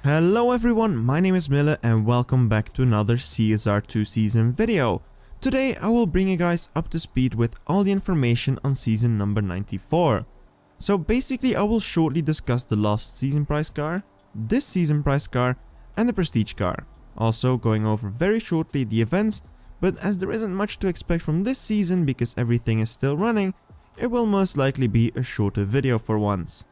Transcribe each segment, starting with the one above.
Hello everyone, my name is Mille and welcome back to another CSR 2 season video. Today I will bring you guys up to speed with all the information on season number 94. So basically I will shortly discuss the last season prize car, this season prize car and the prestige car. Also going over very shortly the events, but as there isn't much to expect from this season because everything is still running, it will most likely be a shorter video for once.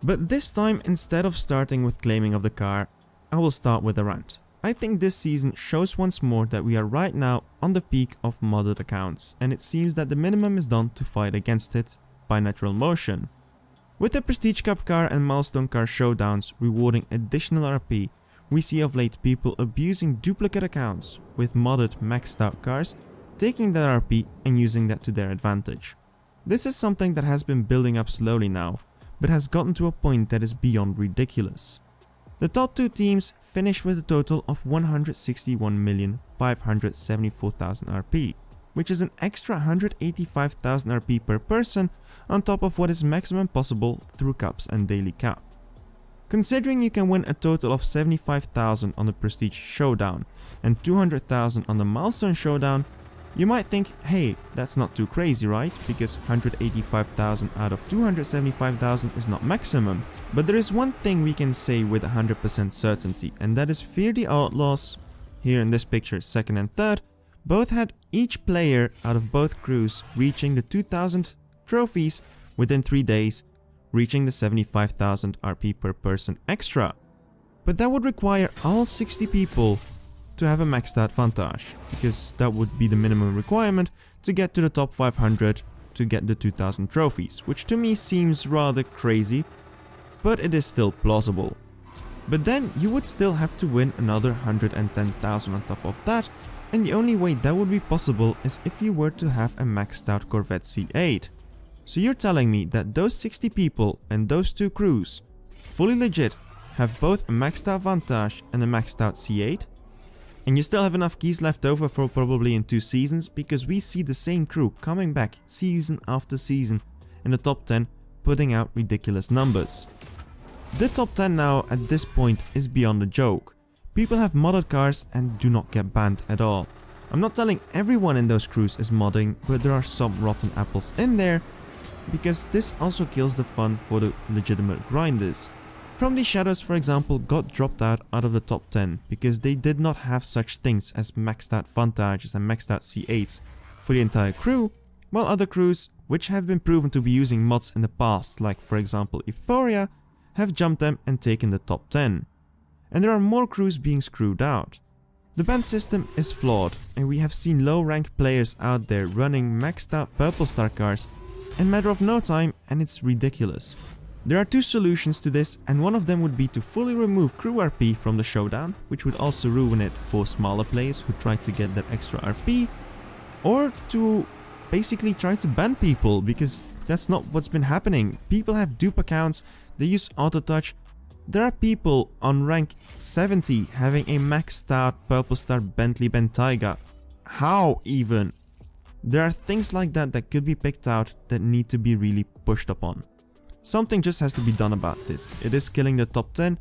But this time, instead of starting with claiming of the car, I will start with a rant. I think this season shows once more that we are right now on the peak of modded accounts, and it seems that the minimum is done to fight against it by natural motion. With the Prestige Cup car and Milestone car showdowns rewarding additional RP, we see of late people abusing duplicate accounts with modded maxed out cars, taking that RP and using that to their advantage. This is something that has been building up slowly now, but has gotten to a point that is beyond ridiculous. The top two teams finished with a total of 161,574,000 RP, which is an extra 185,000 RP per person on top of what is maximum possible through cups and daily cap. Considering you can win a total of 75,000 on the Prestige Showdown and 200,000 on the Milestone Showdown, you might think, hey, that's not too crazy, right? Because 185,000 out of 275,000 is not maximum. But there is one thing we can say with 100% certainty, and that is Fear the Outlaws, here in this picture second and third, both had each player out of both crews reaching the 2,000 trophies within 3 days, reaching the 75,000 RP per person extra. But that would require all 60 people to have a maxed out vantage, because that would be the minimum requirement to get to the top 500 to get the 2000 trophies, which to me seems rather crazy, but it is still plausible. But then you would still have to win another 110,000 on top of that, and the only way that would be possible is if you were to have a maxed out Corvette C8. So you're telling me that those 60 people and those two crews, fully legit, have both a maxed out vantage and a maxed out C8? And you still have enough keys left over for probably in 2 seasons, because we see the same crew coming back season after season in the top 10 putting out ridiculous numbers. The top 10 now at this point is beyond a joke. People have modded cars and do not get banned at all. I'm not telling everyone in those crews is modding, but there are some rotten apples in there, because this also kills the fun for the legitimate grinders. From the Shadows, for example, got dropped out of the top 10 because they did not have such things as maxed out vantages and maxed out C8s for the entire crew, while other crews, which have been proven to be using mods in the past, like for example Euphoria, have jumped them and taken the top 10. And there are more crews being screwed out. The ban system is flawed, and we have seen low rank players out there running maxed out purple star cars in a matter of no time, and it's ridiculous. There are 2 solutions to this, and one of them would be to fully remove crew RP from the showdown, which would also ruin it for smaller players who try to get that extra RP, or to basically try to ban people, because that's not what's been happening. People have dupe accounts, they use auto touch. There are people on rank 70 having a maxed out purple star Bentley Bentayga. How even? There are things like that that could be picked out that need to be really pushed upon. Something just has to be done about this. It is killing the top 10.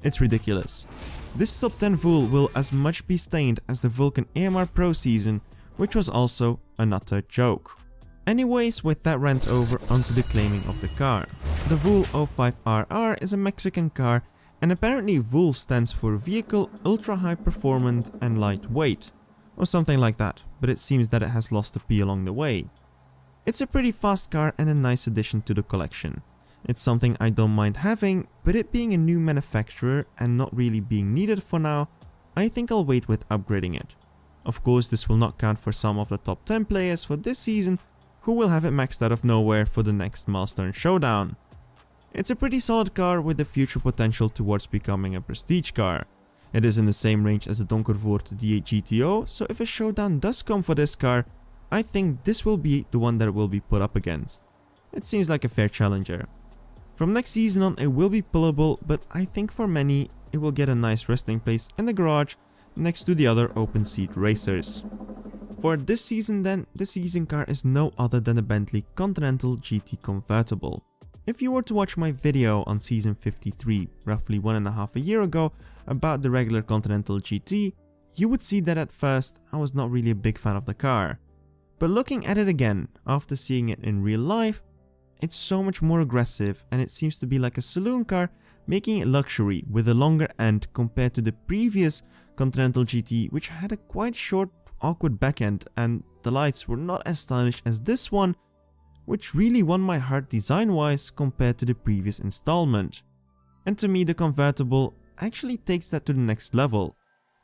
It's ridiculous. This top 10 Vool will as much be stained as the Vulcan AMR Pro season, which was also an utter joke. Anyways, with that rant over, onto the claiming of the car. The Vool 05RR is a Mexican car, and apparently Vool stands for Vehicle Ultra High Performant and Lightweight, or something like that, but it seems that it has lost a P along the way. It's a pretty fast car and a nice addition to the collection. It's something I don't mind having, but it being a new manufacturer and not really being needed for now, I think I'll wait with upgrading it. Of course, this will not count for some of the top 10 players for this season who will have it maxed out of nowhere for the next Milestone Showdown. It's a pretty solid car with the future potential towards becoming a prestige car. It is in the same range as the Convertible GTO, so if a showdown does come for this car, I think this will be the one that it will be put up against. It seems like a fair challenger. From next season on it will be pullable, but I think for many it will get a nice resting place in the garage next to the other open seat racers. For this season then, the season car is no other than the Bentley Continental Gt Convertible. If you were to watch my video on season 53, roughly 1.5 years ago, about the regular Continental GT, you would see that at first I was not really a big fan of the car. But looking at it again, after seeing it in real life, it's so much more aggressive and it seems to be like a saloon car, making it luxury with a longer end compared to the previous Continental GT, which had a quite short, awkward back end, and the lights were not as stylish as this one, which really won my heart design-wise compared to the previous installment. And to me, the Convertible actually takes that to the next level.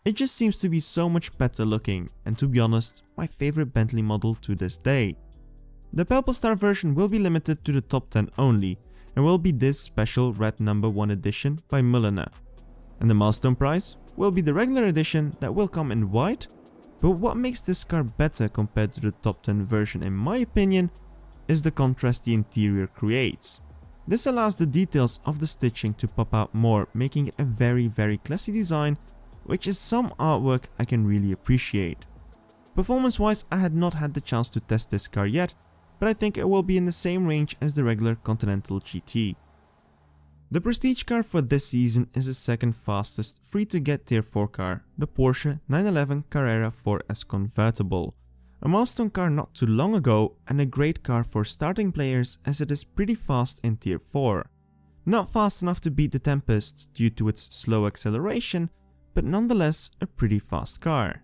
It just seems to be so much better looking, and to be honest, my favorite Bentley model to this day. The Purple Star version will be limited to the top 10 only, and will be this special red number 1 edition by Mulliner. And the milestone price will be the regular edition that will come in white, but what makes this car better compared to the top 10 version in my opinion is the contrast the interior creates. This allows the details of the stitching to pop out more, making it a very classy design, which is some artwork I can really appreciate. Performance wise, I had not had the chance to test this car yet, but I think it will be in the same range as the regular Continental GT. The prestige car for this season is the second fastest free to get tier 4 car, the Porsche 911 Carrera 4S Convertible. A milestone car not too long ago and a great car for starting players as it is pretty fast in tier 4. Not fast enough to beat the Tempest due to its slow acceleration, but nonetheless a pretty fast car.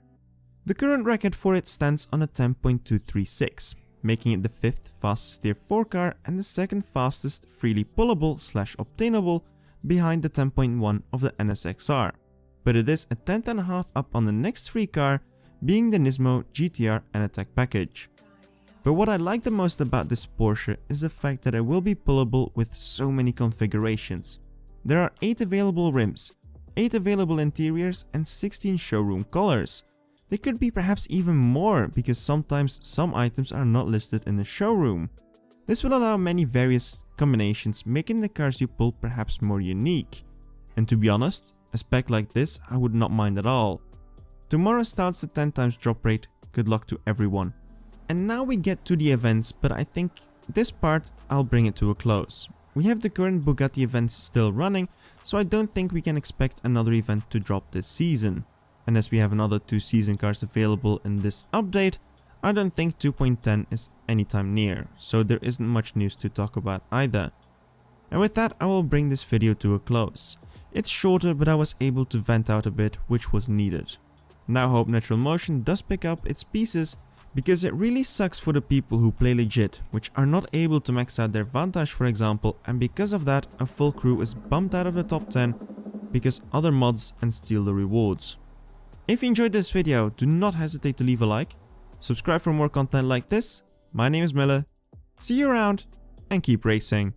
The current record for it stands on a 10.236, making it the 5th fastest tier 4 car and the 2nd fastest freely pullable/obtainable behind the 10.1 of the NSXR, but it is a 10th.5 up on the next free car, being the Nismo GTR and Attack package. But what I like the most about this Porsche is the fact that it will be pullable with so many configurations. There are 8 available rims, 8 available interiors and 16 showroom colors. There could be perhaps even more because sometimes some items are not listed in the showroom. This will allow many various combinations, making the cars you pull perhaps more unique. And to be honest, a spec like this I would not mind at all. Tomorrow starts the 10 times drop rate, good luck to everyone. And now we get to the events, but I think this part I'll bring it to a close. We have the current Bugatti events still running, so I don't think we can expect another event to drop this season. And as we have another 2 season cars available in this update, I don't think 2.10 is anytime near, so there isn't much news to talk about either. And with that I will bring this video to a close. It's shorter, but I was able to vent out a bit, which was needed. Now hope Natural Motion does pick up its pieces, because it really sucks for the people who play legit, which are not able to max out their Vantage for example, and because of that a full crew is bumped out of the top 10 because other mods and steal the rewards. If you enjoyed this video, do not hesitate to leave a like, subscribe for more content like this. My name is Mille, see you around and keep racing.